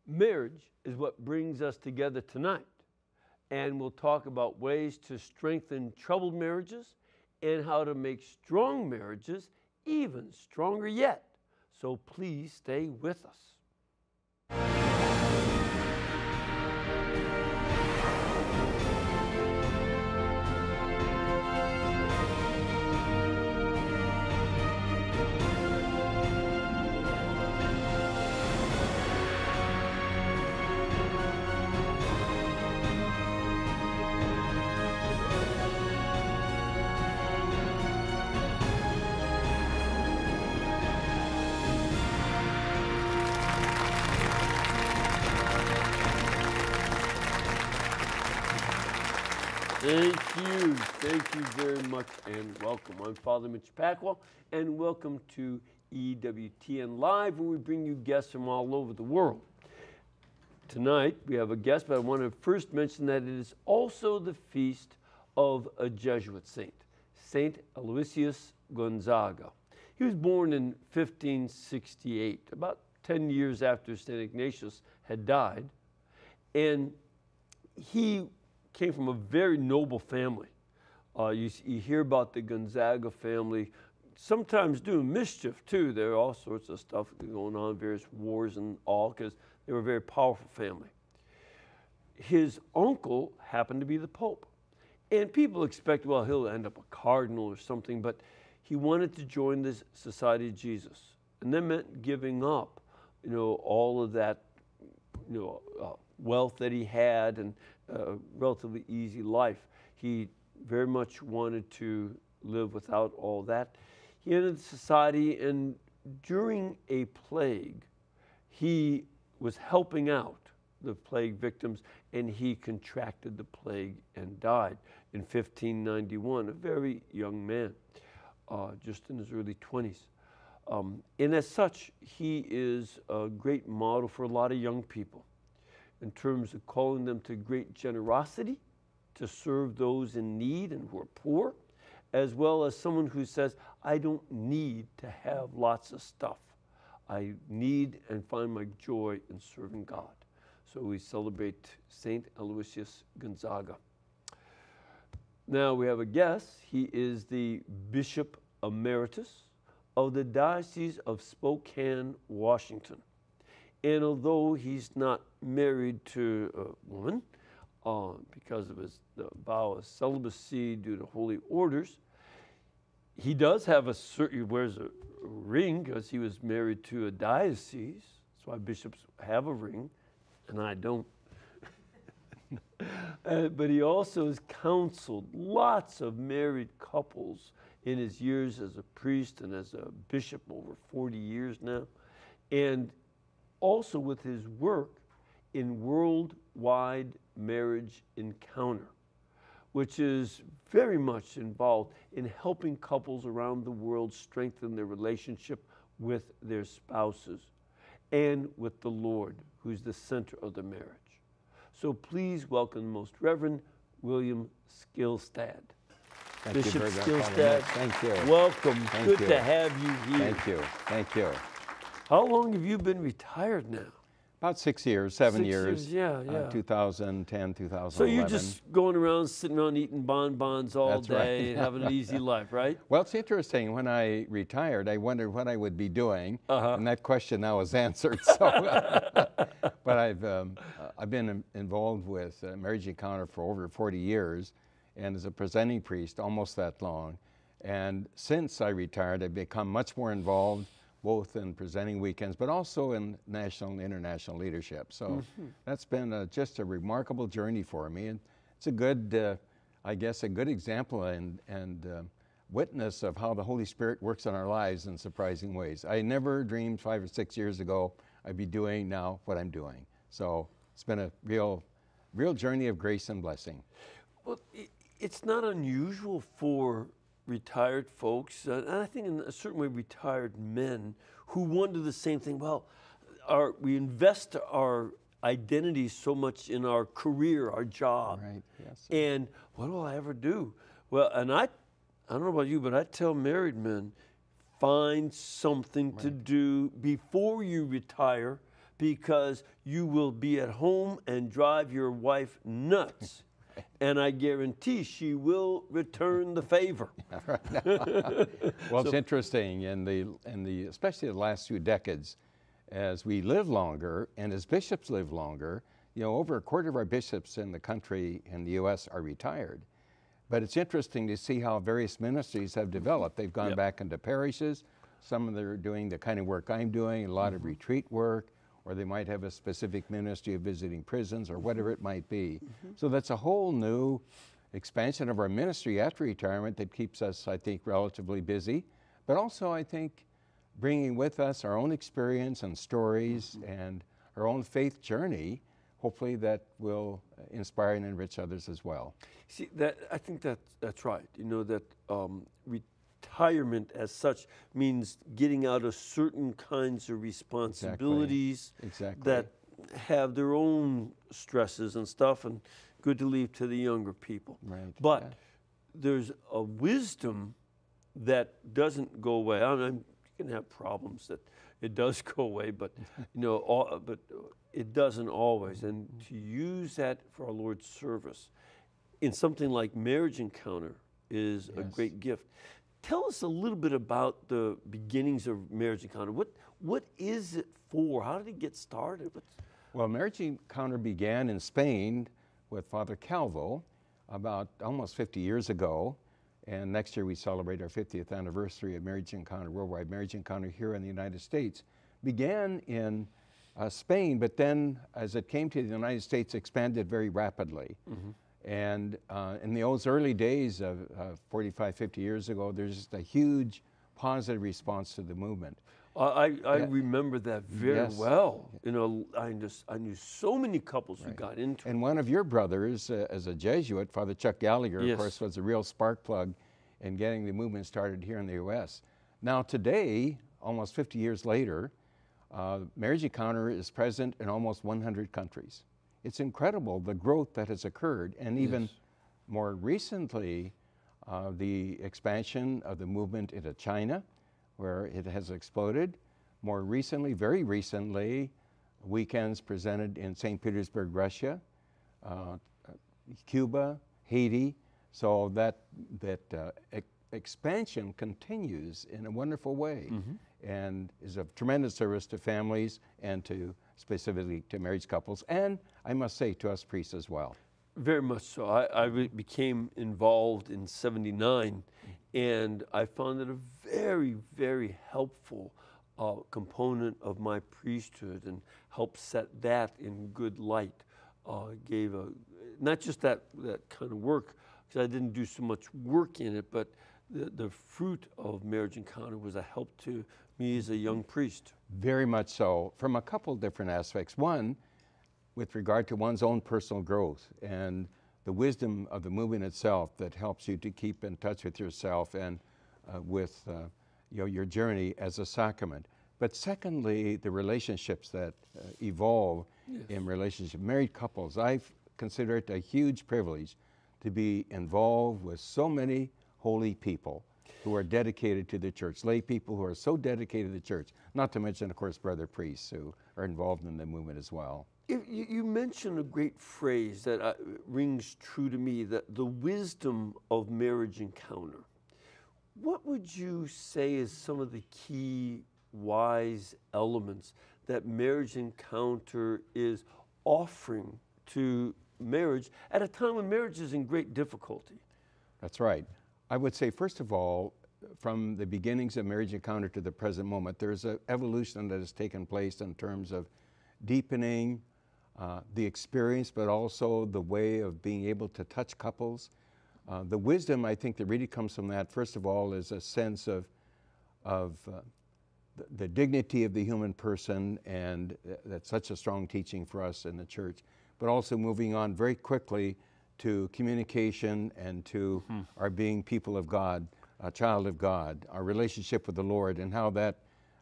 Marriage is what brings us together tonight, and we'll talk about ways to strengthen troubled marriages and how to make strong marriages even stronger yet. So please stay with us. Thank you very much, and welcome. I'm Father Mitch Pacwa, and welcome to EWTN Live, where we bring you guests from all over the world. Tonight, we have a guest, but I want to first mention that it is also the feast of a Jesuit saint, Saint Aloysius Gonzaga. He was born in 1568, about 10 years after St. Ignatius had died, and he came from a very noble family. You hear about the Gonzaga family sometimes doing mischief too. There are all sorts of stuff going on, various wars and all, because they were a very powerful family. His uncle happened to be the Pope. And people expect, well, he'll end up a cardinal or something, but he wanted to join the Society of Jesus. And that meant giving up, all of that, wealth that he had and a relatively easy life. He very much wanted to live without all that. He entered the society, and during a plague, he was helping out the plague victims, and he contracted the plague and died in 1591, a very young man, just in his early 20s. And as such, he is a great model for a lot of young people in terms of calling them to great generosity, to serve those in need and who are poor, as well as someone who says, I don't need to have lots of stuff. I need and find my joy in serving God. So we celebrate Saint Aloysius Gonzaga. Now we have a guest. He is the Bishop Emeritus of the Diocese of Spokane, Washington. And although he's not married to a woman because of his vow of celibacy due to holy orders, he does have he wears a ring because he was married to a diocese. That's why bishops have a ring, and I don't. But he also has counseled lots of married couples in his years as a priest and as a bishop, over 40 years now. And also with his work in Worldwide Marriage Encounter, which is very much involved in helping couples around the world strengthen their relationship with their spouses and with the Lord, who's the center of the marriage. So please welcome Most Reverend William Skylstad. Bishop Skylstad, thank you. Welcome. Thank Good you. to have you here. Thank you. Thank you. How long have you been retired now? About 6 years, 7 years. Yeah. 2010, 2011. So you're just going around, sitting around eating bonbons all That's day right. and having an easy life, right? Well, it's interesting. When I retired, I wondered what I would be doing, and that question now is answered. So, but I've been involved with Marriage Encounter for over 40 years, and as a presenting priest, almost that long. And since I retired, I've become much more involved, both in presenting weekends, but also in national and international leadership. So that's been just a remarkable journey for me. And it's a good, I guess, a good example and witness of how the Holy Spirit works in our lives in surprising ways. I never dreamed 5 or 6 years ago I'd be doing now what I'm doing. So it's been a real journey of grace and blessing. Well, it's not unusual for retired folks, and I think in a certain way retired men, who wonder the same thing. Well, we invest our identity so much in our career, our job. Right, yes. And what will I ever do? Well, and I don't know about you, but I tell married men, find something to do before you retire, because you will be at home and drive your wife nuts. And I guarantee she will return the favor. Well, it's interesting, especially the last few decades, as we live longer and as bishops live longer, over a quarter of our bishops in the country in the U.S. are retired. But it's interesting to see how various ministries have developed. They've gone back into parishes. Some of them are doing the kind of work I'm doing, a lot of retreat work, or they might have a specific ministry of visiting prisons or whatever it might be. So that's a whole new expansion of our ministry after retirement that keeps us, I think, relatively busy, but also, I think, bringing with us our own experience and stories and our own faith journey, hopefully that will inspire and enrich others as well. See, I think that's right. That retirement as such means getting out of certain kinds of responsibilities that have their own stresses and stuff, and good to leave to the younger people. But there's a wisdom that doesn't go away. I mean, you can have problems that it does go away, but but it doesn't always. And to use that for our Lord's service in something like Marriage Encounter is a great gift. Tell us a little bit about the beginnings of Marriage Encounter. What is it for? How did it get started? Well, Marriage Encounter began in Spain with Father Calvo about almost 50 years ago. And next year we celebrate our 50th anniversary of Marriage Encounter, Worldwide Marriage Encounter here in the United States. Began in Spain, but then as it came to the United States, expanded very rapidly. And in those early days of 45, 50 years ago, there's just a huge positive response to the movement. I remember that very well. I knew so many couples who got into it. And one of your brothers, as a Jesuit, Father Chuck Gallagher, of course, was a real spark plug in getting the movement started here in the U.S. Now today, almost 50 years later, Marriage Encounter is present in almost 100 countries. It's incredible the growth that has occurred, and even more recently, the expansion of the movement into China, where it has exploded. More recently, very recently, weekends presented in St. Petersburg, Russia, Cuba, Haiti. So that expansion continues in a wonderful way and is of tremendous service to families and specifically to married couples, and I must say to us priests as well. Very much so. I became involved in '79, and I found it a very, very helpful component of my priesthood, and helped set that in good light. Gave not just that kind of work, because I didn't do so much work in it, but the fruit of Marriage Encounter was a help to me as a young priest. Very much so, from a couple different aspects. One, with regard to one's own personal growth and the wisdom of the movement itself that helps you to keep in touch with yourself and with your journey as a sacrament. But secondly, the relationships that evolve in relationship. Married couples, I consider it a huge privilege to be involved with so many holy people who are dedicated to the church, lay people who are so dedicated to the church, not to mention, of course, brother priests who are involved in the movement as well. You mentioned a great phrase that rings true to me, that the wisdom of Marriage Encounter. What would you say is some of the key wise elements that Marriage Encounter is offering to marriage at a time when marriage is in great difficulty? That's right. I would say, first of all, from the beginnings of Marriage Encounter to the present moment, there's an evolution that has taken place in terms of deepening the experience, but also the way of being able to touch couples. The wisdom, I think, that really comes from that, first of all, is a sense of the dignity of the human person, and that's such a strong teaching for us in the church, but also moving on very quickly to communication and to our being people of God, a child of God, our relationship with the Lord, and how that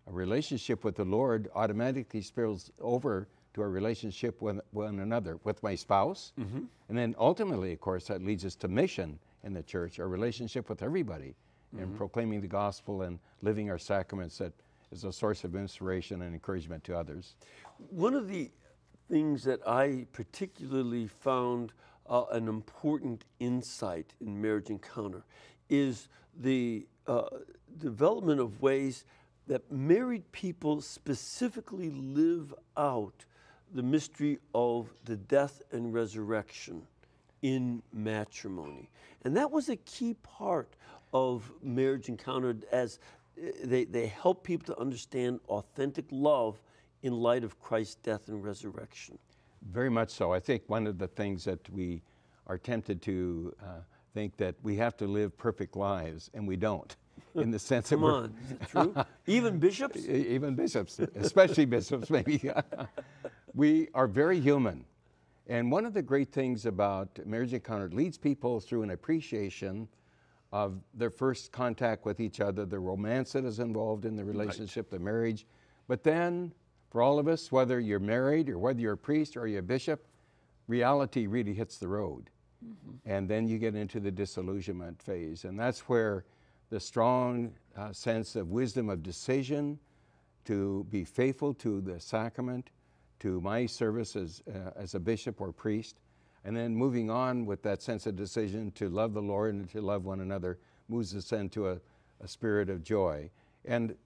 relationship with the Lord automatically spills over to our relationship with one another, with my spouse. And then ultimately, of course, that leads us to mission in the church, our relationship with everybody, and proclaiming the gospel and living our sacraments that is a source of inspiration and encouragement to others. One of the things that I particularly found an important insight in Marriage Encounter is the development of ways that married people specifically live out the mystery of the death and resurrection in matrimony. And that was a key part of Marriage Encounter, as they help people to understand authentic love in light of Christ's death and resurrection. Very much so. I think one of the things that we are tempted to think that we have to live perfect lives, and we don't, in the sense that Come on, is it true? Even bishops? Even bishops, especially bishops, maybe. We are very human. And one of the great things about Marriage Encounter, it leads people through an appreciation of their first contact with each other, the romance that is involved in the relationship, the marriage. But then, for all of us, whether you're married or whether you're a priest or you're a bishop, reality really hits the road. And then you get into the disillusionment phase. And that's where the strong sense of wisdom of decision to be faithful to the sacrament, to my service as a bishop or priest, and then moving on with that sense of decision to love the Lord and to love one another moves us into a spirit of joy. And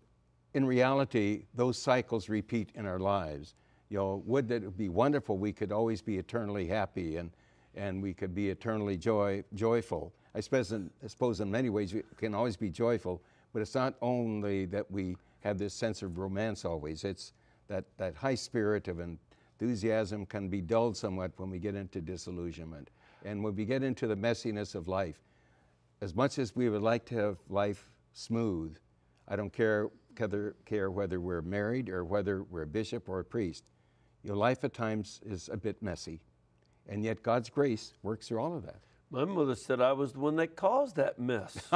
in reality, those cycles repeat in our lives. You know, would that it would be wonderful we could always be eternally happy and we could be eternally joyful. I suppose in many ways we can always be joyful, but it's not only that we have this sense of romance always. It's that high spirit of enthusiasm can be dulled somewhat when we get into disillusionment. And when we get into the messiness of life, as much as we would like to have life smooth, I don't care whether we're married or whether we're a bishop or a priest. Your life at times is a bit messy. And yet God's grace works through all of that. My mother said I was the one that caused that mess.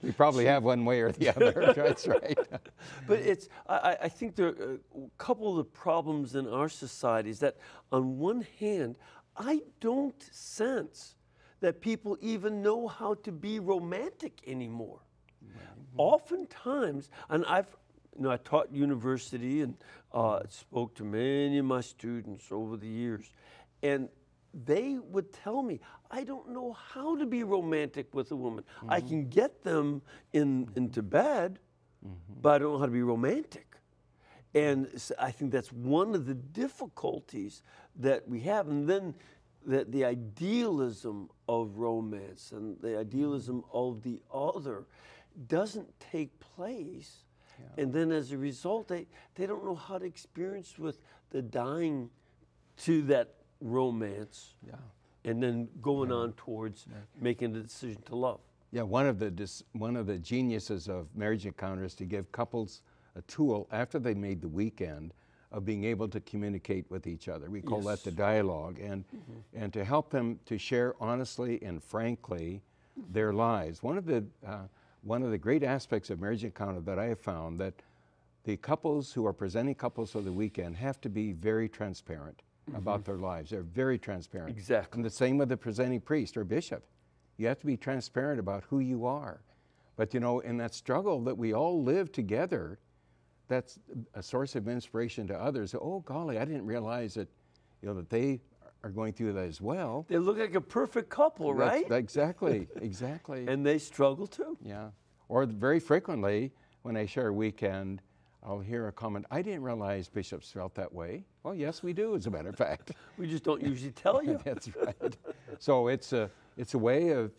We probably have one way or the other. That's right. But I think there are a couple of the problems in our society is that on one hand, I don't sense that people even know how to be romantic anymore. Oftentimes, and I taught university and spoke to many of my students over the years, and they would tell me, I don't know how to be romantic with a woman. I can get them into bed, but I don't know how to be romantic. And so I think that's one of the difficulties that we have. And then the idealism of romance and the idealism of the other doesn't take place. Yeah. And then as a result, they don't know how to experience with the dying to that romance, and then going on towards making the decision to love. Yeah, one of the geniuses of Marriage Encounter is to give couples a tool after they made the weekend of being able to communicate with each other. We call that the dialogue, and to help them to share honestly and frankly their lives. One of the great aspects of Marriage Encounter that I have found that the couples who are presenting couples for the weekend have to be very transparent about their lives. They're very transparent. Exactly. And the same with the presenting priest or bishop. You have to be transparent about who you are. But you know, in that struggle that we all live together, that's a source of inspiration to others. Oh golly, I didn't realize that, that they are going through that as well. They look like a perfect couple, right? Exactly, exactly. And they struggle too. Yeah. Or very frequently, when I share a weekend, I'll hear a comment, I didn't realize bishops felt that way. Well, yes, we do, as a matter of fact. We just don't usually tell you. That's right. So it's a way of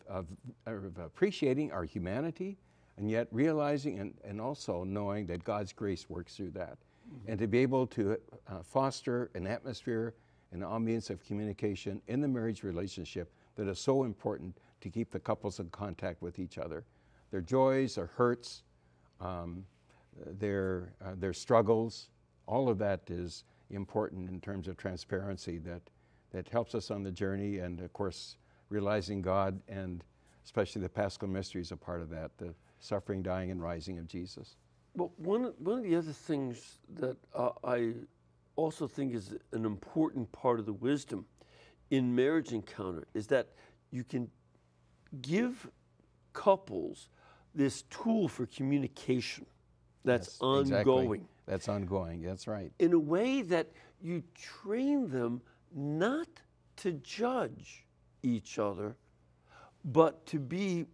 appreciating our humanity, and yet realizing and also knowing that God's grace works through that. And to be able to foster an atmosphere, an ambience of communication in the marriage relationship that is so important to keep the couples in contact with each other. Their joys, their hurts, their struggles, all of that is important in terms of transparency that helps us on the journey, and of course realizing God, and especially the Paschal mystery is a part of that, the suffering, dying, and rising of Jesus. Well, one of the other things that I also think is an important part of the wisdom in Marriage Encounter is that you can give couples this tool for communication. That's Yes, ongoing. Exactly. That's ongoing. That's right. In a way that you train them not to judge each other, but to be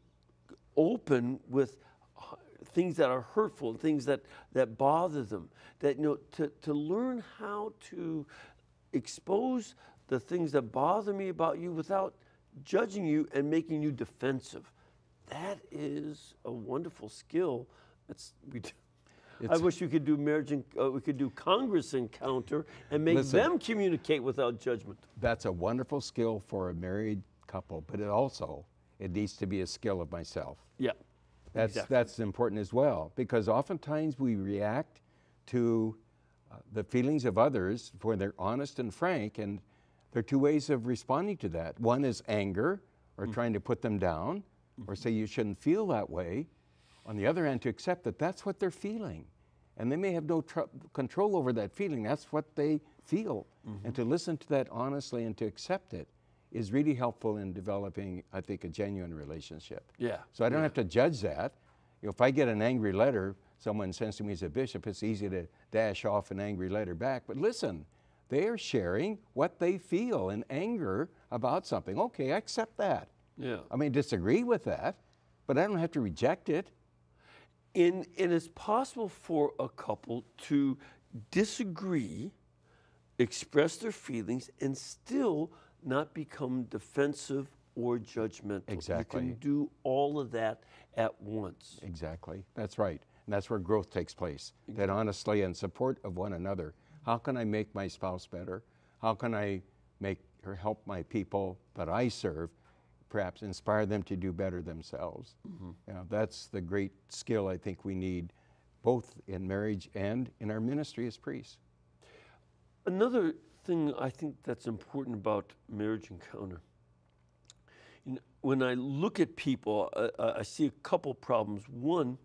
open with things that are hurtful, things that bother them. That, you know, to learn how to expose the things that bother me about you without judging you and making you defensive. That is a wonderful skill. I wish we could do we could do Congress encounter and make them communicate without judgment. That's a wonderful skill for a married couple, but it needs to be a skill of myself. Yeah. That's important as well, because oftentimes we react to the feelings of others when they're honest and frank, and there are two ways of responding to that. One is anger, or trying to put them down, or say you shouldn't feel that way. On the other hand, to accept that that's what they're feeling, and they may have no control over that feeling. That's what they feel, and to listen to that honestly and to accept it is really helpful in developing, I think, a genuine relationship. Yeah. So I don't have to judge that. You know, if I get an angry letter someone sends to me as a bishop, it's easy to dash off an angry letter back. But listen, they are sharing what they feel in anger about something. Okay, I accept that. Yeah. I may disagree with that, but I don't have to reject it. And it's possible for a couple to disagree, express their feelings, and still not become defensive or judgmental. Exactly. You can do all of that at once. Exactly. That's right. And that's where growth takes place. Exactly. That honestly in support of one another. How can I make my spouse better? How can I make or help my people that I serve, perhaps inspire them to do better themselves? You know, that's the great skill I think we need both in marriage and in our ministry as priests. Another thing I think that's important about marriage encounter, you know, when I look at people, I see a couple problems. One,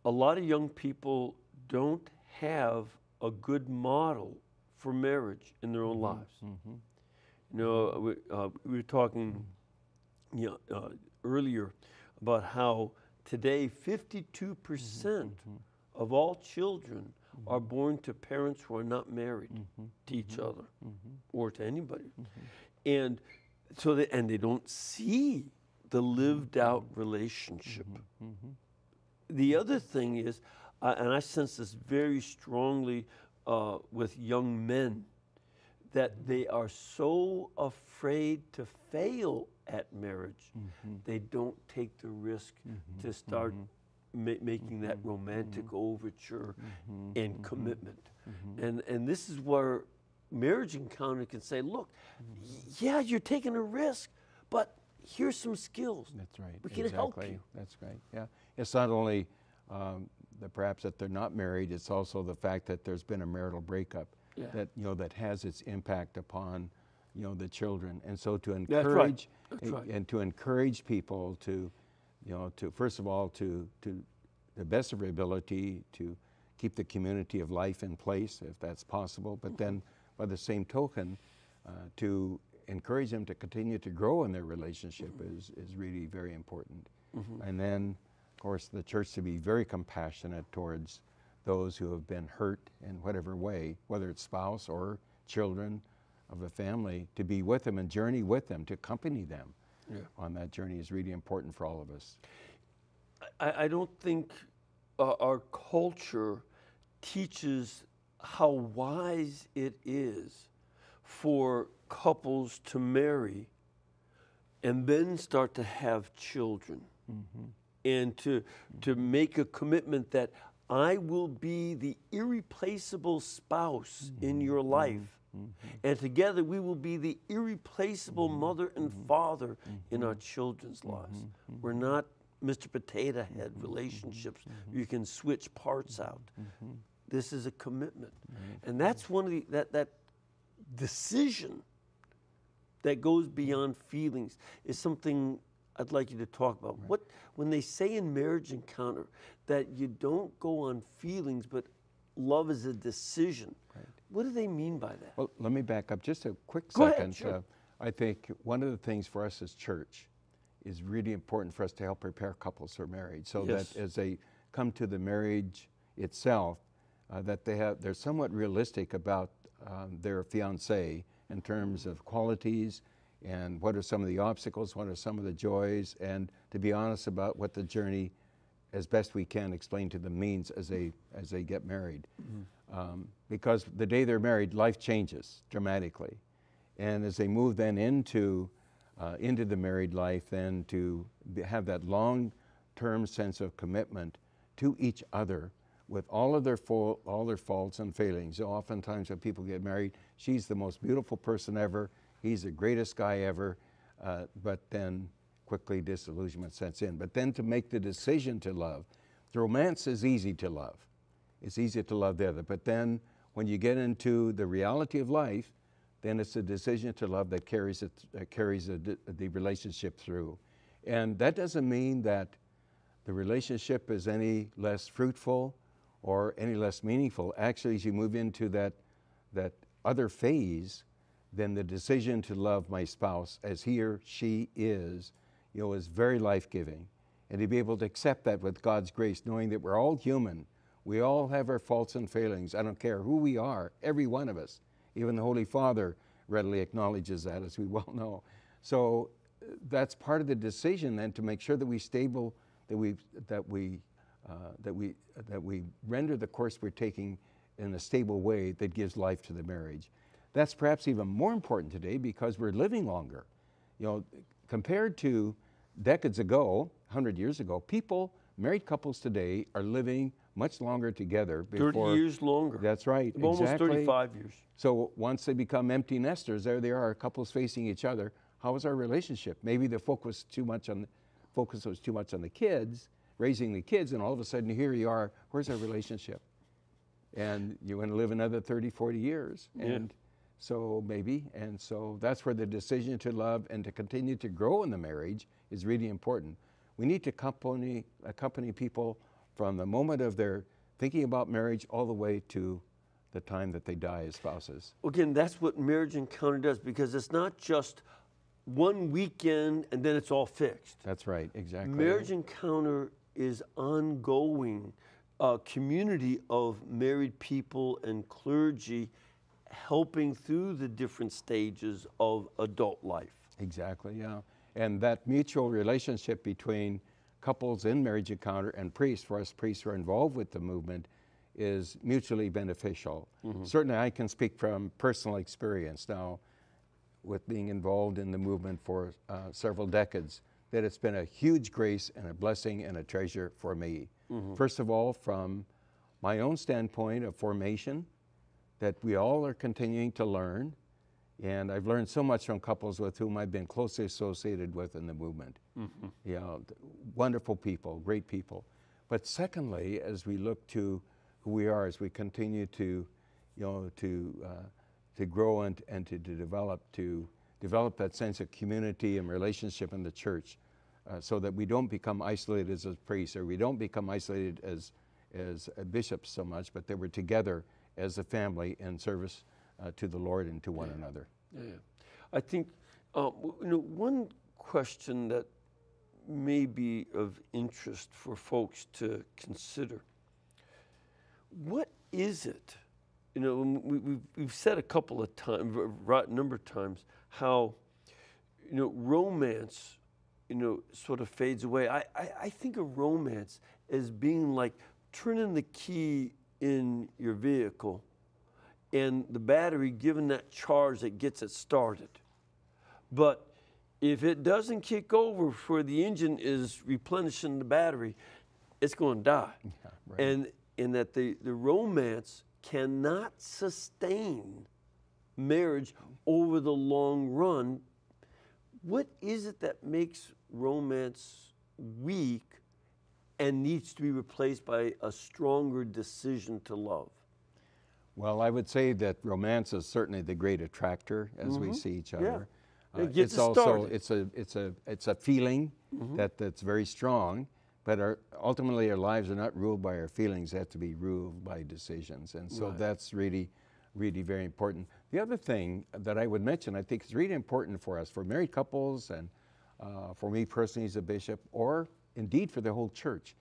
a lot of young people don't have a good model for marriage in their own lives. You know, we were talking earlier about how today 52% of all children are born to parents who are not married to each other or to anybody. And so they don't see the lived out relationship. The other thing is, and I sense this very strongly with young men, that they are so afraid to fail at marriage, they don't take the risk to start making that romantic overture and commitment. And this is where marriage encounter can say, look, yeah, you're taking a risk, but here's some skills. That's right. We can help you. That's right. Yeah. It's not only perhaps that they're not married, it's also the fact that there's been a marital breakup that, you know, that has its impact upon, you know, the children. And so to encourage and to encourage people to, you know, to first of all to the best of their ability to keep the community of life in place if that's possible, but then by the same token to encourage them to continue to grow in their relationship is really very important. And then of course the church to be very compassionate towards those who have been hurt in whatever way, whether it's spouse or children of a family, to be with them and journey with them, to accompany them on that journey is really important for all of us. I don't think our culture teaches how wise it is for couples to marry and then start to have children and to make a commitment that I will be the irreplaceable spouse in your life. And together we will be the irreplaceable mother and father in our children's lives. We're not Mr. Potato Head relationships. You can switch parts out. This is a commitment. And that's one of the, that decision that goes beyond feelings is something I'd like you to talk about. When they say in marriage encounter that you don't go on feelings, but love is a decision, what do they mean by that? Well, let me back up just a quick Go second. ahead, sure. I think one of the things for us as church is really important for us to help prepare couples for marriage so that as they come to the marriage itself, that they're somewhat realistic about their fiancé in terms of qualities and what are some of the obstacles, what are some of the joys, and to be honest about what the journey, as best we can, explain to them means as they get married. Because the day they're married, life changes dramatically. And as they move then into the married life, then to have that long-term sense of commitment to each other with all their faults and failings. So oftentimes when people get married, she's the most beautiful person ever, he's the greatest guy ever, but then quickly disillusionment sets in. But then to make the decision to love, the romance is easy to love. It's easy to love the other, but then when you get into the reality of life, then it's a decision to love that carries the relationship through. And that doesn't mean that the relationship is any less fruitful or any less meaningful. Actually, as you move into that other phase, then the decision to love my spouse as he or she is very life-giving. And to be able to accept that with God's grace, knowing that we're all human, we all have our faults and failings. I don't care who we are, every one of us. Even the Holy Father readily acknowledges that, as we well know. So that's part of the decision then, to make sure that that we render the course we're taking in a stable way that gives life to the marriage. That's perhaps even more important today because we're living longer. Compared to decades ago, 100 years ago, married couples today are living much longer together. 30 years longer. That's right, Almost exactly. 35 years. So once they become empty nesters, there they are, couples facing each other. How is our relationship? Maybe the focus was too much on the kids, raising the kids, and all of a sudden here you are, where's our relationship? And you want to live another 30, 40 years. And so maybe, and so that's where the decision to love and to continue to grow in the marriage is really important. We need to accompany people from the moment of their thinking about marriage all the way to the time that they die as spouses. Again, that's what Marriage Encounter does, because it's not just one weekend and then it's all fixed. That's right, exactly. Marriage Encounter is ongoing community of married people and clergy helping through the different stages of adult life. Exactly, yeah. And that mutual relationship between couples in Marriage Encounter and priests, for us priests who are involved with the movement, is mutually beneficial. Certainly I can speak from personal experience now with being involved in the movement for several decades, that it's been a huge grace and a blessing and a treasure for me. First of all, from my own standpoint of formation, that we all are continuing to learn, and I've learned so much from couples with whom I've been closely associated with in the movement. Wonderful people, great people. But secondly, as we look to who we are, as we continue to grow and to develop that sense of community and relationship in the church, so that we don't become isolated as a priest, or we don't become isolated as bishops so much, but that we're together as a family in service to the Lord and to one another. I think one question that may be of interest for folks to consider: what is it? We've said a couple of times, a number of times, how romance sort of fades away. I think of romance as being like turning the key in your vehicle and the battery giving that charge that gets it started. But if it doesn't kick over before the engine is replenishing the battery, it's going to die. And that the romance cannot sustain marriage over the long run. What is it that makes romance weak and needs to be replaced by a stronger decision to love? Well, I would say that romance is certainly the great attractor as we see each other. It's also it's a feeling that's very strong, but ultimately our lives are not ruled by our feelings; they have to be ruled by decisions, and so that's really very important. The other thing that I would mention, I think is really important for us, for married couples, and for me personally as a bishop, or indeed for the whole church,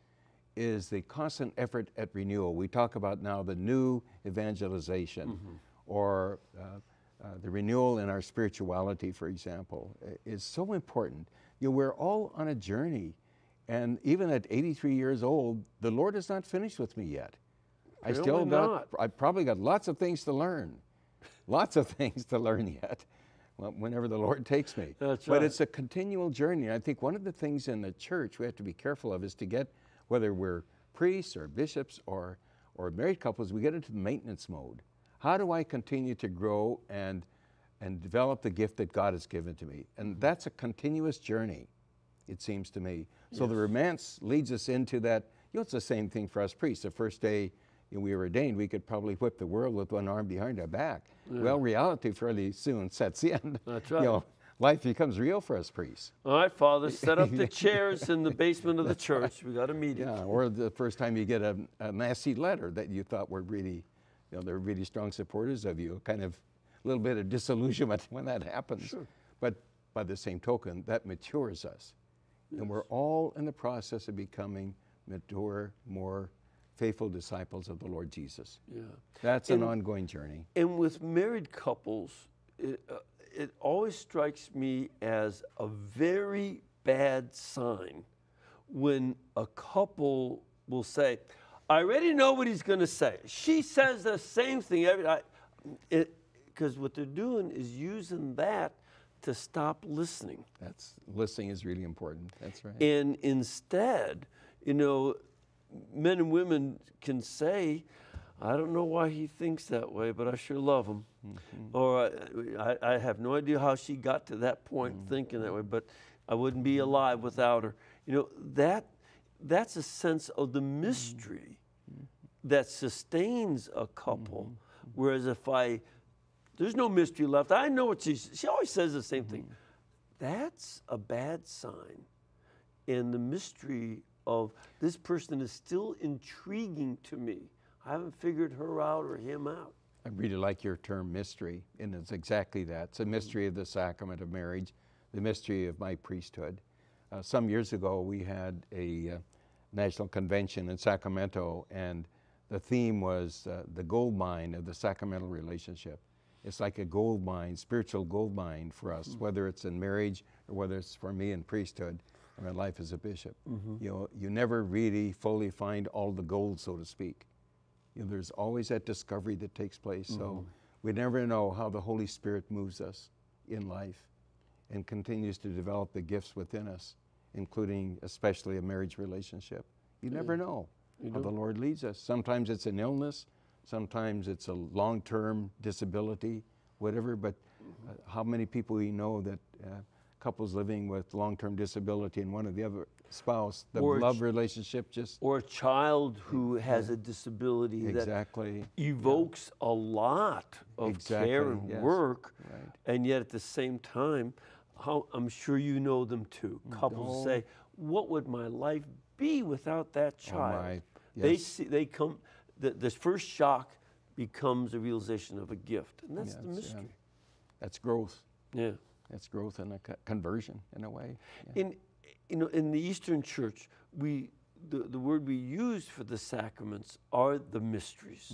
is the constant effort at renewal. We talk about now the new evangelization, or the renewal in our spirituality, for example, is so important. You know, we're all on a journey, and even at 83 years old, the Lord is not finished with me yet. I probably got lots of things to learn, lots of things to learn yet, whenever the Lord takes me. That's but right. It's a continual journey. I think one of the things in the church we have to be careful of is to get, whether we're priests or bishops or married couples, we get into the maintenance mode. How do I continue to grow and develop the gift that God has given to me? And that's a continuous journey, it seems to me. So the romance leads us into that. You know, it's the same thing for us priests. The first day we were ordained, we could probably whip the world with one arm behind our back. Well, reality fairly soon sets in. That's right. You know, life becomes real for us priests. All right, Father, set up the chairs in the basement of the church. We got a meeting. Yeah, or the first time you get a nasty letter that you thought were really, you know, they're really strong supporters of you, kind of a little bit of disillusionment when that happens. Sure. But by the same token, that matures us. And we're all in the process of becoming mature, more faithful disciples of the Lord Jesus. Yeah. That's an ongoing journey. And with married couples, it always strikes me as a very bad sign when a couple will say, I already know what he's going to say. She says the same thing every time. Because what they're doing is using that to stop listening. Listening is really important. That's right. And instead, you know, men and women can say, I don't know why he thinks that way, but I sure love him. Or I have no idea how she got to that point thinking that way, but I wouldn't be alive without her. You know, that's a sense of the mystery that sustains a couple. Whereas if there's no mystery left, I know what she always says the same thing. That's a bad sign. And the mystery of this person is still intriguing to me. I haven't figured her out or him out. I really like your term mystery, and it's exactly that. It's a mystery of the sacrament of marriage, the mystery of my priesthood. Some years ago, we had a national convention in Sacramento, and the theme was the gold mine of the sacramental relationship. It's like a gold mine, spiritual gold mine for us, whether it's in marriage or whether it's for me in priesthood or in life as a bishop. You know, you never really fully find all the gold, so to speak. You know, there's always that discovery that takes place. So we never know how the Holy Spirit moves us in life and continues to develop the gifts within us, including especially a marriage relationship. You never know how the Lord leads us. Sometimes it's an illness, sometimes it's a long-term disability, whatever, but how many people we know that couples living with long-term disability and one of the other spouse, the love relationship just... Or a child who has a disability that evokes a lot of care and work, and yet at the same time, I'm sure you know them too. Couples say, what would my life be without that child? They come, this first shock becomes a realization of a gift, and that's the mystery. That's growth. Yeah. It's growth and a conversion in a way. In the Eastern Church, the word we use for the sacraments are the mysteries.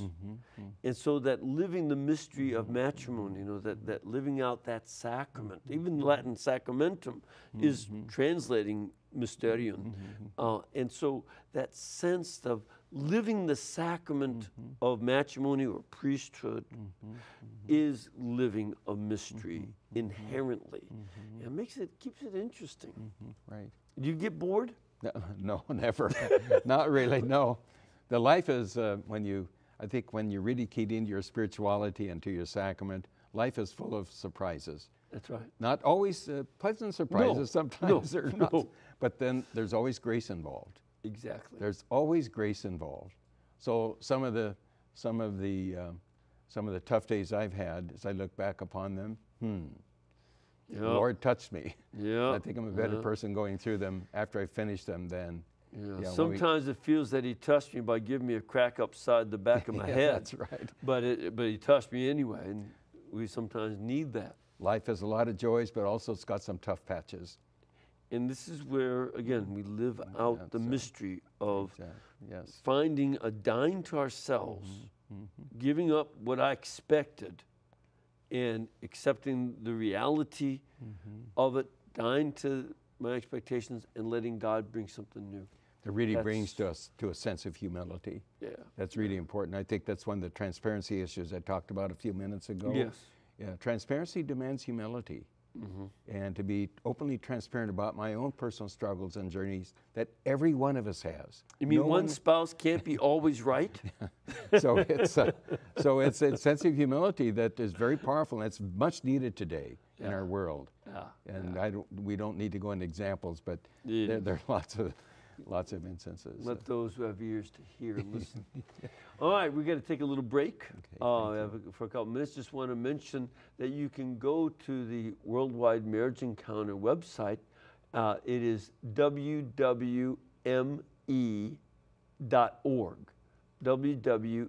And so that living the mystery of matrimony, you know, that living out that sacrament, even Latin sacramentum is translating mysterium. And so that sense of living the sacrament of matrimony or priesthood is living a mystery inherently. And keeps it interesting. Right. Do you get bored? No, never. Not really, no. The life is, I think when you really keyed into your spirituality and to your sacrament, life is full of surprises. That's right. Not always pleasant surprises, sometimes they're not. But then there's always grace involved. Exactly. There's always grace involved. So some of the tough days I've had, as I look back upon them, the Lord touched me. I think I'm a better person going through them after I finish them than. Sometimes it feels that he touched me by giving me a crack upside the back of my head. That's right. But he touched me anyway, and we sometimes need that. Life has a lot of joys, but also it's got some tough patches. And this is where, again, we live out the mystery of yes. finding a dying to ourselves, giving up what I expected, and accepting the reality of it, dying to my expectations, and letting God bring something new. It really brings us to a sense of humility. Yeah. That's really important. I think that's one of the transparency issues I talked about a few minutes ago. Yes. Yeah, transparency demands humility. And to be openly transparent about my own personal struggles and journeys that every one of us has. You mean one spouse can't be always right? So it's a sense of humility that is very powerful, and it's much needed today in our world. And we don't need to go into examples, but there are lots of instances. Let those who have ears to hear listen. All right, we're going to take a little break for a couple minutes. Just want to mention that you can go to the Worldwide Marriage Encounter website. It is wwme.org, wwme.org.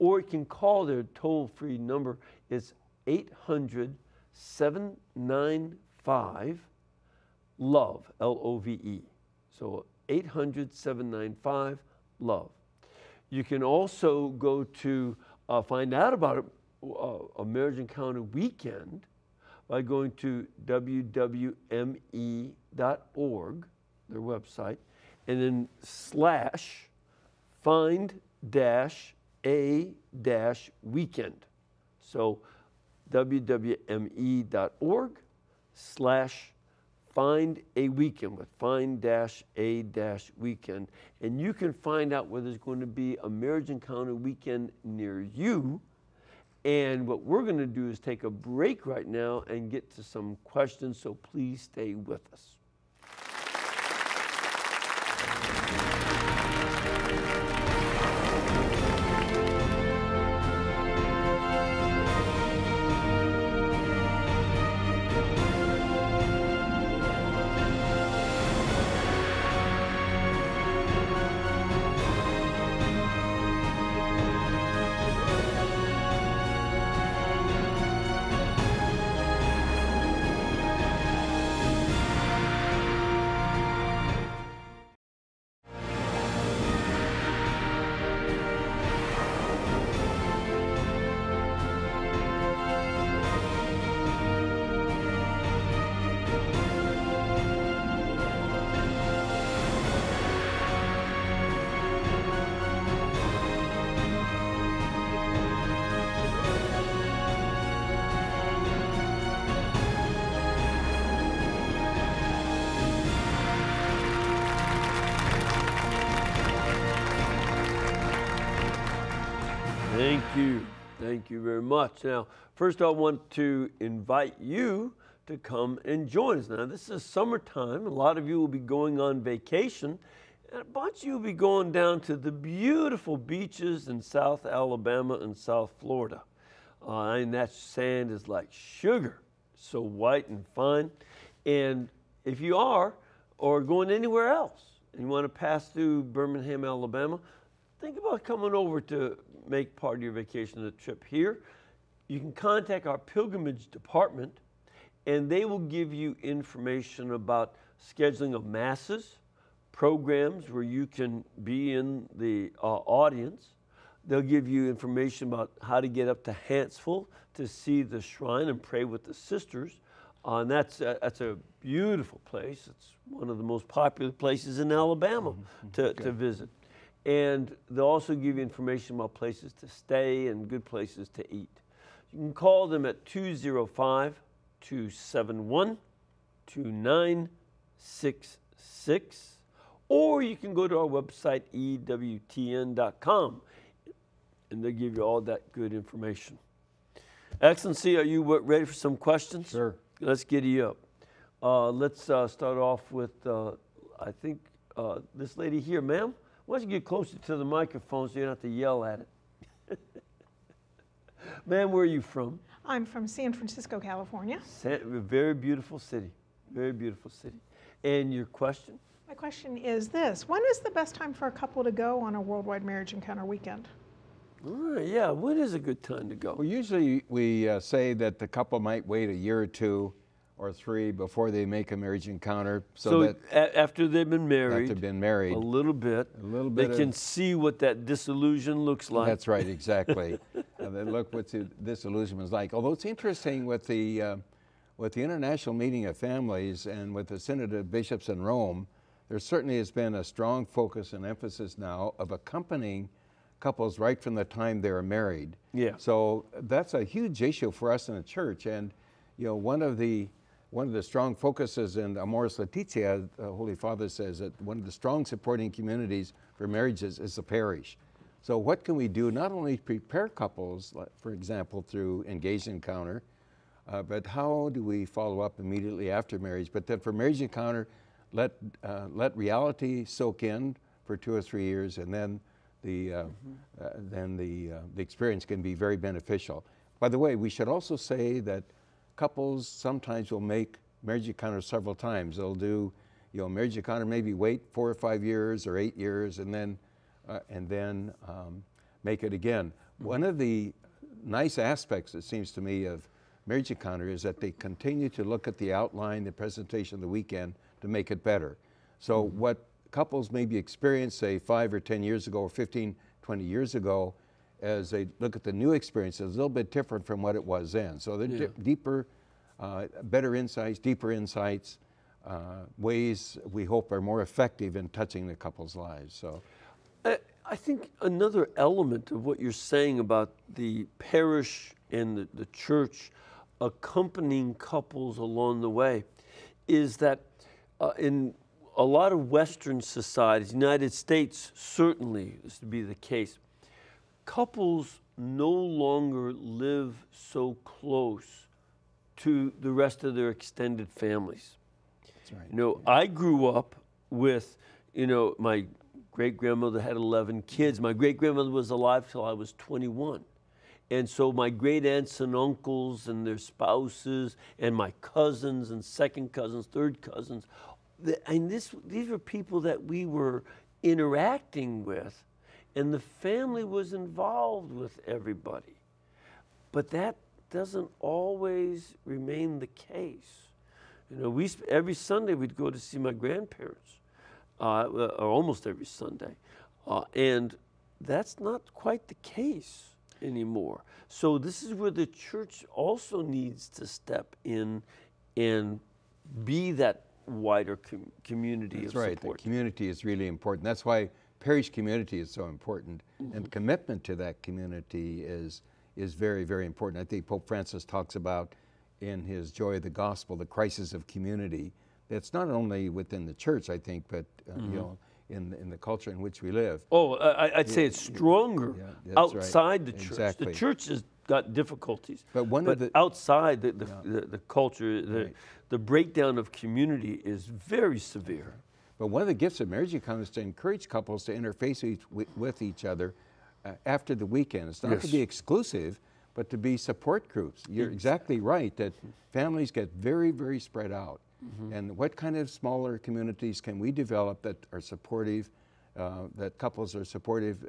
Or you can call their toll-free number. It's 800-795-LOVE, L-O-V-E. So 800-795-LOVE. You can also go to find out about a Marriage Encounter weekend by going to wwme.org, their website, and then /find-a-weekend. So wwme.org/find a weekend with find-a-weekend. And you can find out where there's going to be a Marriage Encounter weekend near you. And what we're going to do is take a break right now and get to some questions, so please stay with us. Thank you. Thank you very much. Now, first I want to invite you to come and join us. Now, this is summertime. A lot of you will be going on vacation, and a bunch of you will be going down to the beautiful beaches in South Alabama and South Florida. And that sand is like sugar, so white and fine. And if you are, or going anywhere else, and you want to pass through Birmingham, Alabama, think about coming over to make part of your vacation a trip here. You can contact our pilgrimage department, and they will give you information about scheduling of masses, programs where you can be in the audience. They'll give you information about how to get up to Huntsville to see the shrine and pray with the sisters. And that's a beautiful place. It's one of the most popular places in Alabama to visit. And they'll also give you information about places to stay and good places to eat. You can call them at 205-271-2966, or you can go to our website, EWTN.com, and they'll give you all that good information. Excellency, are you ready for some questions? Sure. Let's get you up. Let's start off with, I think, this lady here. Ma'am, why don't you get closer to the microphone so you don't have to yell at it? Ma'am, where are you from? I'm from San Francisco, California. Very beautiful city. Very beautiful city. And your question? My question is this: when is the best time for a couple to go on a Worldwide Marriage Encounter weekend? Yeah, when is a good time to go? Well, usually we say that the couple might wait a year or two or 3 before they make a marriage encounter. So that after they've been married, a little bit, they can see what that disillusion looks like. That's right, exactly. They look what the disillusionment is like. Although it's interesting with the International Meeting of Families and with the Synod of Bishops in Rome, there certainly has been a strong focus and emphasis now of accompanying couples right from the time they're married. Yeah. So that's a huge issue for us in the church. And one of the strong focuses in Amoris Laetitia, Holy Father says that one of the strong supporting communities for marriages is the parish. So what can we do not only to prepare couples, for example, through engaged encounter, but how do we follow up immediately after marriage? But then for marriage encounter, let reality soak in for 2 or 3 years, and then the experience can be very beneficial. By the way, we should also say that couples sometimes will make marriage encounter several times. They'll do, marriage encounter, maybe wait 4 or 5 years or 8 years, and then make it again. One of the nice aspects, it seems to me, of marriage encounter is that they continue to look at the outline, the presentation of the weekend to make it better. So what couples maybe experienced, say, 5 or 10 years ago, or 15, 20 years ago, as they look at the new experience, is a little bit different from what it was then. So they're deeper, better insights, deeper insights, ways we hope are more effective in touching the couple's lives. So, I think another element of what you're saying about the parish and the church accompanying couples along the way is that in a lot of Western societies, United States certainly is to be the case, couples no longer live so close to the rest of their extended families. that's right. I grew up with, my great-grandmother had 11 kids. My great-grandmother was alive till I was 21. And so my great-aunts and uncles and their spouses and my cousins and second cousins, third cousins, and these were people that we were interacting with, and the family was involved with everybody. But that doesn't always remain the case. Every Sunday we'd go to see my grandparents, or almost every Sunday, and that's not quite the case anymore. So this is where the church also needs to step in and be that wider community of right. support. The community is really important. That's why parish community is so important, and commitment to that community is very, very important. I think Pope Francis talks about in his Joy of the Gospel the crisis of community. That's not only within the church, I think, but in the culture in which we live. Oh, I'd say it's stronger outside the church. Exactly. The church has got difficulties, but outside the culture, the breakdown of community is very severe. But one of the gifts of marriage encounter is to encourage couples to interface with each other after the weekend. It's not to be exclusive, but to be support groups. You're exactly right that families get very, very spread out. And what kind of smaller communities can we develop that are supportive, that couples are supportive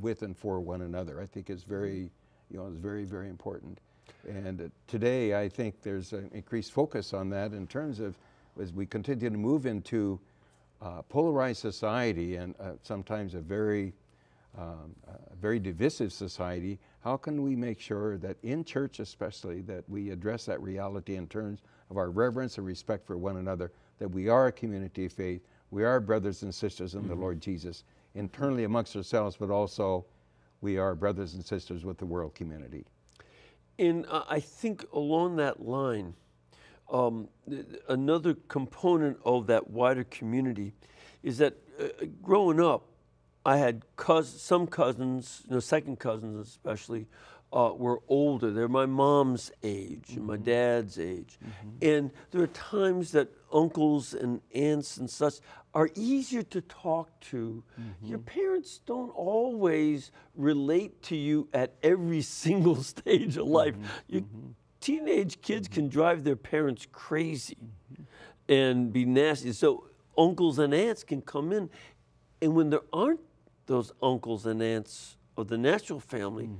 with and for one another? I think is very, is very, very important. And today, I think there's an increased focus on that in terms of, as we continue to move into polarized society and sometimes a very divisive society, how can we make sure that in church especially that we address that reality in terms of our reverence and respect for one another, that we are a community of faith, we are brothers and sisters in the Lord Jesus, internally amongst ourselves, but also we are brothers and sisters with the world community. And I think along that line, another component of that wider community is that growing up, I had some cousins, second cousins especially, were older. They're my mom's age and my dad's age. And there are times that uncles and aunts and such are easier to talk to. Your parents don't always relate to you at every single stage of life. Teenage kids can drive their parents crazy and be nasty. So uncles and aunts can come in, and when there aren't those uncles and aunts of the natural family,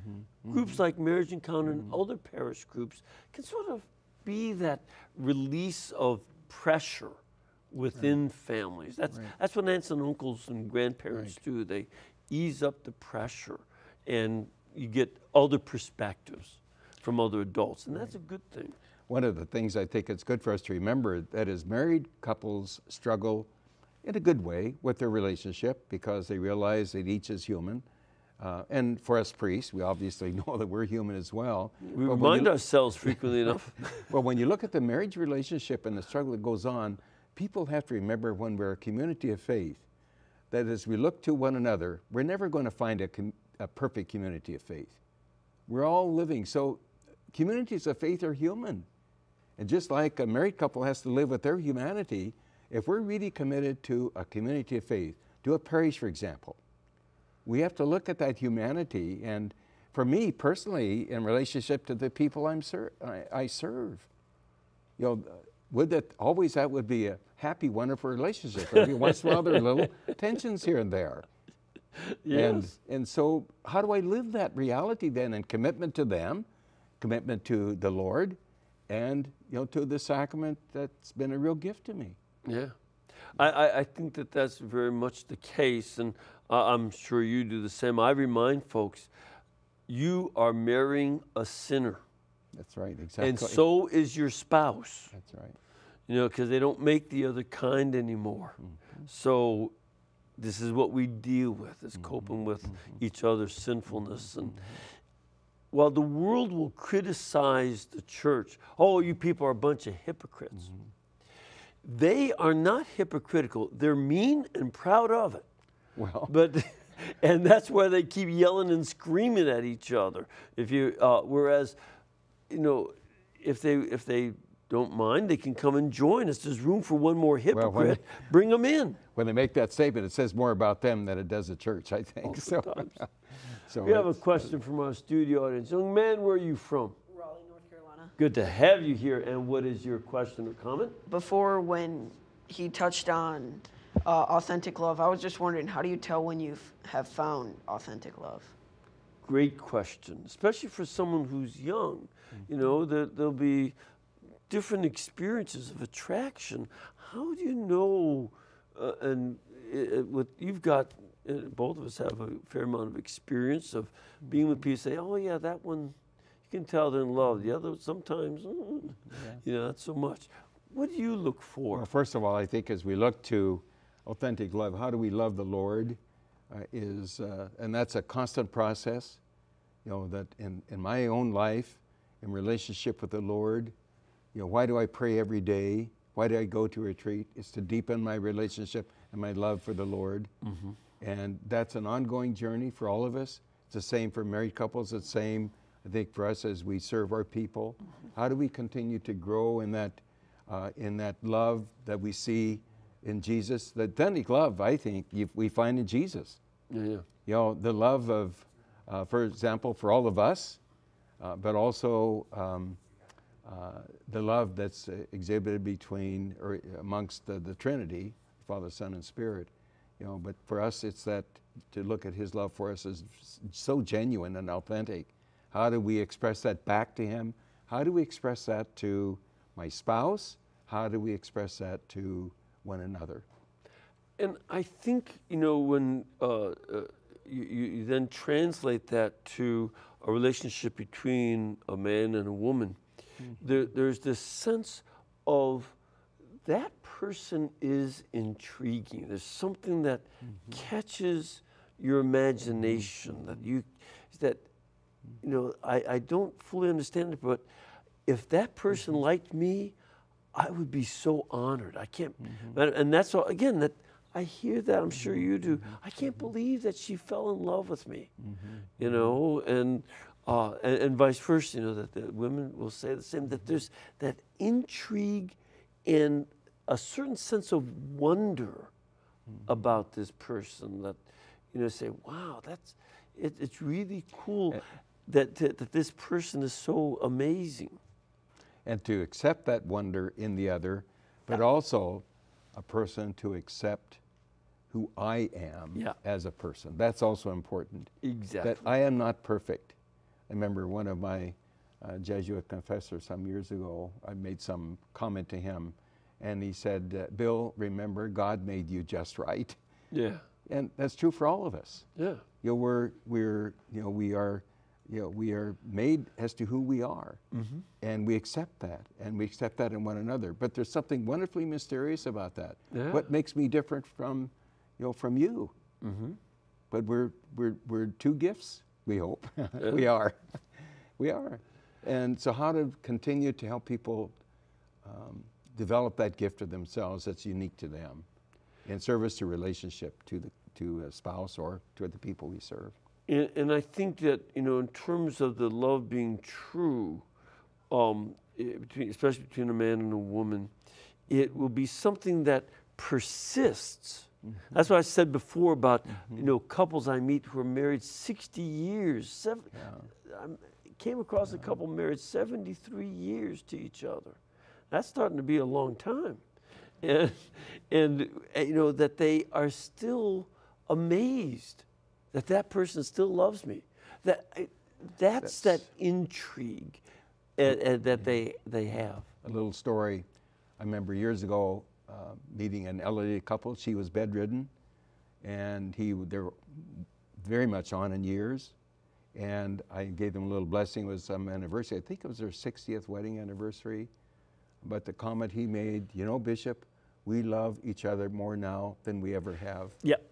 groups like Marriage Encounter and other parish groups can sort of be that release of pressure within families. That's what aunts and uncles and grandparents do. They ease up the pressure, and you get other perspectives from other adults, and that's a good thing. One of the things I think it's good for us to remember that is married couples struggle in a good way with their relationship because they realize that each is human. And for us priests, we obviously know that we're human as well. We remind ourselves frequently enough. Well, when you look at the marriage relationship and the struggle that goes on, people have to remember when we're a community of faith, that as we look to one another, we're never going to find a perfect community of faith. We're all living. So communities of faith are human. And just like a married couple has to live with their humanity, if we're really committed to a community of faith, to a parish, for example, we have to look at that humanity. And for me personally, in relationship to the people I serve, you know, would that would be a happy, wonderful relationship. Every once in a while, there are little tensions here and there. Yes. And so how do I live that reality then in commitment to them, commitment to the Lord, and to the sacrament that's been a real gift to me? Yeah. I think that that's very much the case, and I'm sure you do the same. I remind folks, you are marrying a sinner. That's right, exactly. And so is your spouse. That's right. Because they don't make the other kind anymore. So this is what we deal with, is coping with each other's sinfulness. And while the world will criticize the church, oh, you people are a bunch of hypocrites. They are not hypocritical. They're mean and proud of it. Well, and that's why they keep yelling and screaming at each other. Whereas, if they don't mind, they can come and join us. There's room for one more hypocrite. Bring them in. When they make that statement, it says more about them than it does the church, I think. So we have a question from our studio audience. Young man, where are you from? Raleigh, North Carolina. Good to have you here. And what is your question or comment? Before, when he touched on authentic love, I was just wondering, how do you tell when you have found authentic love? Great question, especially for someone who's young. There'll be different experiences of attraction. How do you know? You've got, both of us have a fair amount of experience of being with people. Say, oh yeah, that one, you can tell they're in love. The other, sometimes, not so much. What do you look for? Well, first of all, I think as we look to authentic love, how do we love the Lord? And that's a constant process. That in my own life, in relationship with the Lord, why do I pray every day? Why do I go to retreat? It's to deepen my relationship and my love for the Lord. And that's an ongoing journey for all of us. It's the same for married couples. It's the same, I think, for us as we serve our people. How do we continue to grow in that love that we see in Jesus? The authentic love, I think, we find in Jesus. Yeah. The love of, for example, for all of us, but also the love that's exhibited between or amongst the Trinity, Father, Son, and Spirit. But for us, it's that to look at His love for us is so genuine and authentic. How do we express that back to Him? How do we express that to my spouse? How do we express that to one another? And I think, when you then translate that to a relationship between a man and a woman, there's this sense of that person is intriguing. There's something that catches your imagination, I don't fully understand it, but if that person liked me, I would be so honored. I can't, and that's all, again, that I hear that, I'm sure you do. I can't believe that she fell in love with me, and vice versa, that the women will say the same, that there's that intrigue and a certain sense of wonder about this person that, say, wow, it's really cool that this person is so amazing. And to accept that wonder in the other, but also a person to accept who I am as a person. That's also important. Exactly. That I am not perfect. I remember one of my Jesuit confessor some years ago. I made some comment to him, and he said, Bill, remember, God made you just right. Yeah. And that's true for all of us. Yeah. You know, we are made as to who we are, and we accept that, and we accept that in one another. But there's something wonderfully mysterious about that. Yeah. What makes me different from you? But we're two gifts, we hope. We are. We are. And so how to continue to help people develop that gift of themselves that's unique to them in service to relationship to a spouse or to the people we serve. And I think that, in terms of the love being true, especially between a man and a woman, it will be something that persists. That's what I said before about, couples I meet who are married 60 years. I came across a couple married 73 years to each other. That's starting to be a long time. And that they are still amazed that person still loves me. That's that intrigue that they have. A little story. I remember years ago meeting an elderly couple. She was bedridden, and they're very much on in years. And I gave them a little blessing. It was some anniversary. I think it was their 60th wedding anniversary. But the comment he made, Bishop, we love each other more now than we ever have. Yep.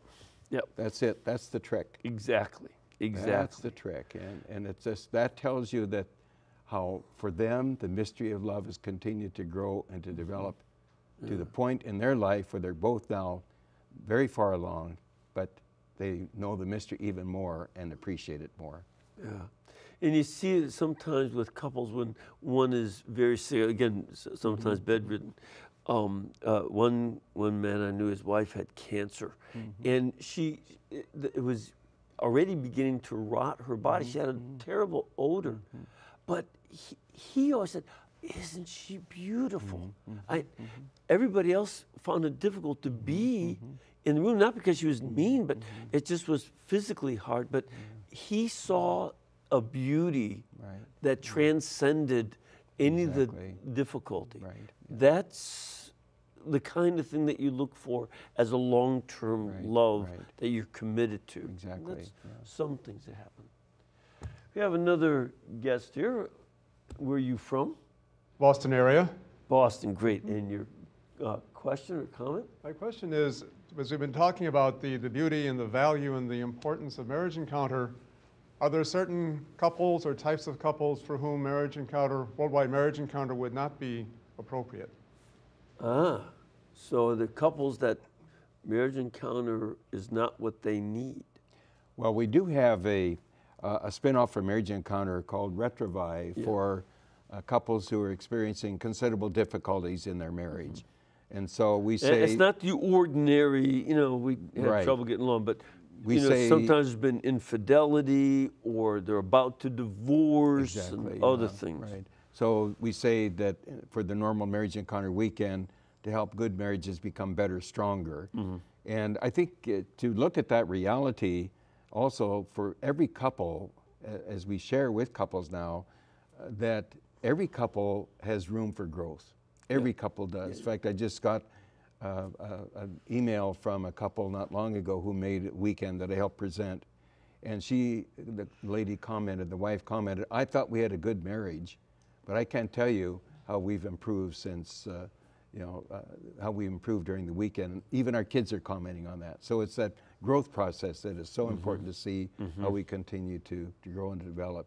That's it. That's the trick. Exactly. That's the trick. And it's just, that tells you that how for them the mystery of love has continued to grow and to develop to the point in their life where they're both now very far along, but they know the mystery even more and appreciate it more. Yeah. And you see it sometimes with couples when one is very sick, again, sometimes bedridden. One man I knew, his wife had cancer, and it was already beginning to rot her body. She had a terrible odor, but he always said, "Isn't she beautiful?" Everybody else found it difficult to be in the room, not because she was mean, but it just was physically hard. But he saw a beauty that transcended any of the difficulty. Right. Yeah. That's the kind of thing that you look for as a long-term love that you're committed to. Exactly. That's some things that happen. We have another guest here. Where are you from? Boston area. Boston, great. And your question or comment? My question is, as we've been talking about the beauty and the value and the importance of marriage encounter, are there certain couples or types of couples for whom worldwide marriage encounter would not be appropriate? So the couples that marriage encounter is not what they need. Well, we do have a spin-off from Marriage Encounter called Retrovive for couples who are experiencing considerable difficulties in their marriage. And so we say... It's not the ordinary, we have trouble getting along, but we say sometimes there's been infidelity or they're about to divorce and other things. Right. So we say that for the normal Marriage Encounter weekend, to help good marriages become better, stronger. And I think to look at that reality also for every couple, as we share with couples now, that every couple has room for growth. Every couple does. In fact, I just got an email from a couple not long ago who made a weekend that I helped present. And the lady commented, the wife commented, "I thought we had a good marriage, but I can't tell you how we've improved since, how we improved during the weekend." Even our kids are commenting on that. So it's that growth process that is so important to see how we continue to grow and develop.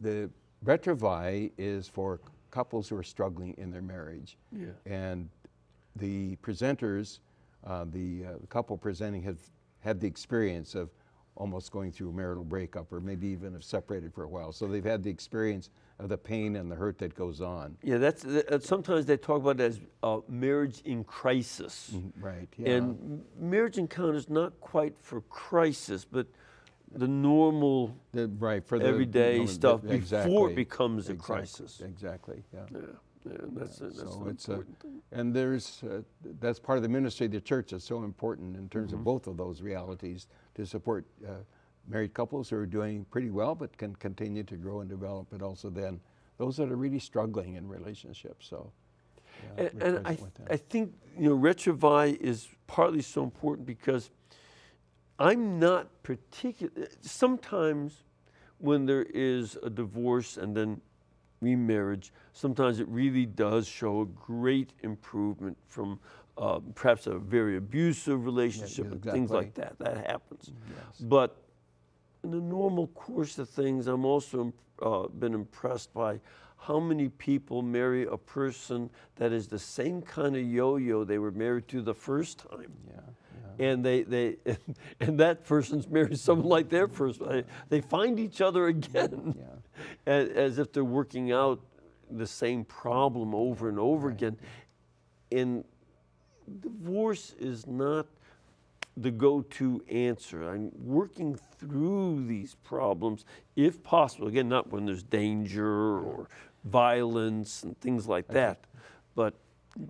The Retrovi is for couples who are struggling in their marriage. And the presenters, the couple presenting have had the experience of almost going through a marital breakup or maybe even have separated for a while. So they've had the experience of the pain and the hurt that goes on. Yeah, that's sometimes they talk about it as marriage in crisis. Right, yeah. And marriage encounter is not quite for crisis, but the normal for the everyday stuff before it becomes a crisis. Exactly, yeah. And that's so it's and there's that's part of the ministry of the church that's so important in terms of both of those realities to support married couples who are doing pretty well but can continue to grow and develop, but also then those that are really struggling in relationships. So, yeah, and I think, you know, Retrovi is partly so important because I'm not particular. Sometimes when there is a divorce and then remarriage, sometimes it really does show a great improvement from perhaps a very abusive relationship, and things like that. That happens. Yes. But in the normal course of things, I'm also been impressed by how many people marry a person that is the same kind of yo-yo they were married to the first time. Yeah. And and that person's married someone like their first. They find each other again, as if they're working out the same problem over and over again. And divorce is not the go-to answer. I'm working through these problems, if possible. Again, not when there's danger or violence and things like that, but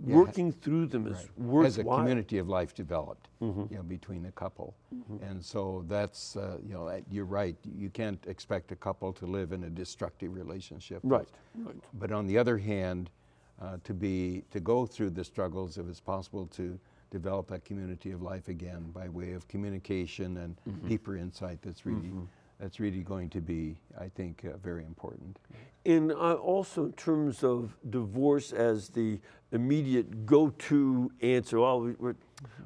working through them is worthwhile. As a community of life developed, you know, between a couple. And so that's, you know, you're right. You can't expect a couple to live in a destructive relationship. Right. But on the other hand, to go through the struggles, if it's possible to develop that community of life again by way of communication and deeper insight, that's really going to be, I think, very important. And also in terms of divorce as the immediate go-to answer, well,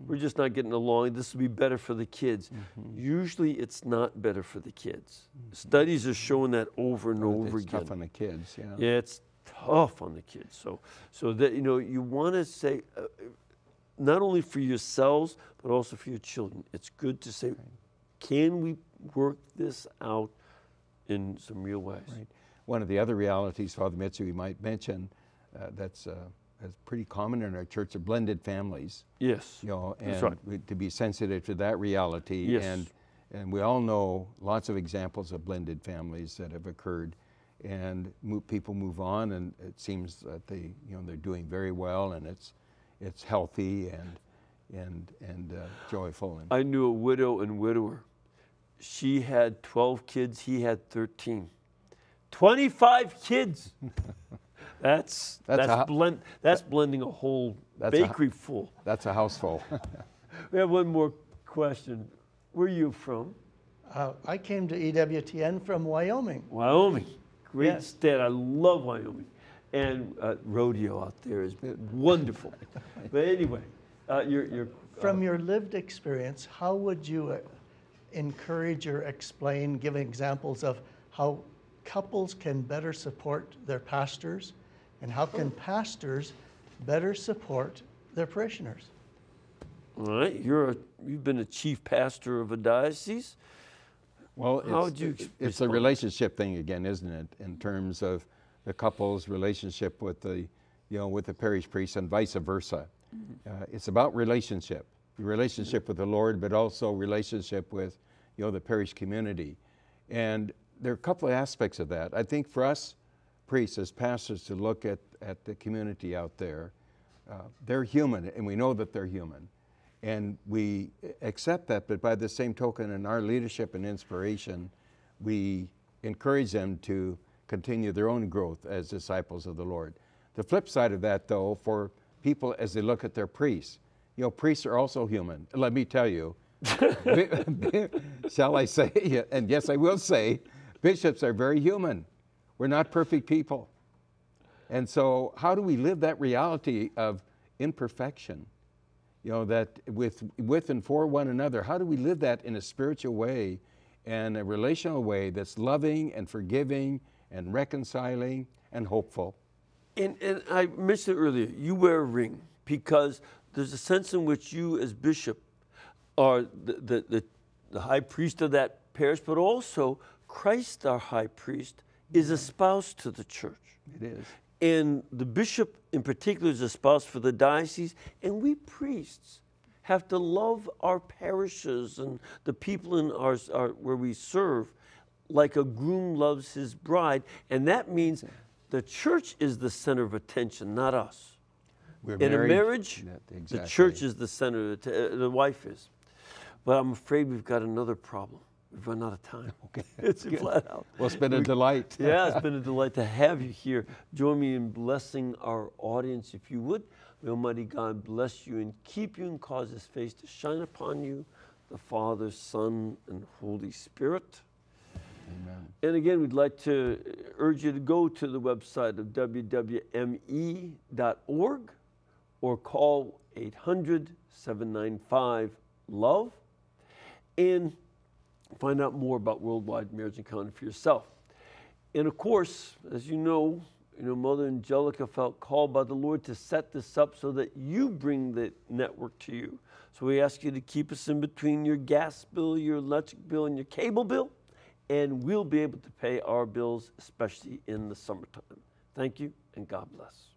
we're just not getting along, this will be better for the kids. Usually it's not better for the kids. Studies are showing that over and over again. It's tough on the kids, Yeah, it's tough on the kids. So that, you know, you want to say, not only for yourselves, but also for your children, it's good to say, can we work this out in some real ways? Right. One of the other realities, Father Mitch, we might mention that's pretty common in our church are blended families. Yes, you know, that's and right. to be sensitive to that reality. Yes. And we all know lots of examples of blended families that have occurred, and people move on, and it seems that they're doing very well, and it's healthy and joyful. I knew a widow and widower. She had 12 kids, he had 13. 25 kids. That's blending a whole bakery full. That's a house full. We have one more question. Where are you from? I came to EWTN from Wyoming. Wyoming. Great state. I love Wyoming. And rodeo out there is wonderful. But anyway, from your lived experience, how would you encourage or explain, give examples of how couples can better support their pastors, and how can pastors better support their parishioners? All right, you've been a chief pastor of a diocese. Well, it's a relationship thing again, isn't it? In terms of the couple's relationship with the parish priest and vice versa. It's about relationship with the Lord, but also relationship with, the parish community. And there are a couple of aspects of that. I think for us priests as pastors to look at the community out there, they're human, and we know that they're human. And we accept that, but by the same token, in our leadership and inspiration, we encourage them to continue their own growth as disciples of the Lord. The flip side of that, though, for people as they look at their priests, priests are also human. Let me tell you, shall I say, and yes, I will say, bishops are very human. We're not perfect people. And so how do we live that reality of imperfection? That with and for one another, how do we live that in a spiritual way and a relational way that's loving and forgiving and reconciling and hopeful? And I mentioned earlier, you wear a ring because there's a sense in which you as bishop are the high priest of that parish, but also Christ, our high priest, is espoused to the church. It is. And the bishop in particular is espoused for the diocese, and we priests have to love our parishes and the people in where we serve like a groom loves his bride, and that means the church is the center of attention, not us. In a marriage, the church is the center, the wife is. But I'm afraid we've got another problem. we've run out of time. Okay. It's flat out. Well, it's been a delight. Yeah, it's been a delight to have you here. Join me in blessing our audience, if you would. May Almighty God bless you and keep you and cause His face to shine upon you, the Father, Son, and Holy Spirit. Amen. And again, we'd like to urge you to go to the website of wwme.org or call 800-795-LOVE and find out more about Worldwide Marriage Encounter for yourself. And of course, as you know, Mother Angelica felt called by the Lord to set this up so that you bring the network to you. So we ask you to keep us in between your gas bill, your electric bill, and your cable bill, and we'll be able to pay our bills, especially in the summertime. Thank you, and God bless.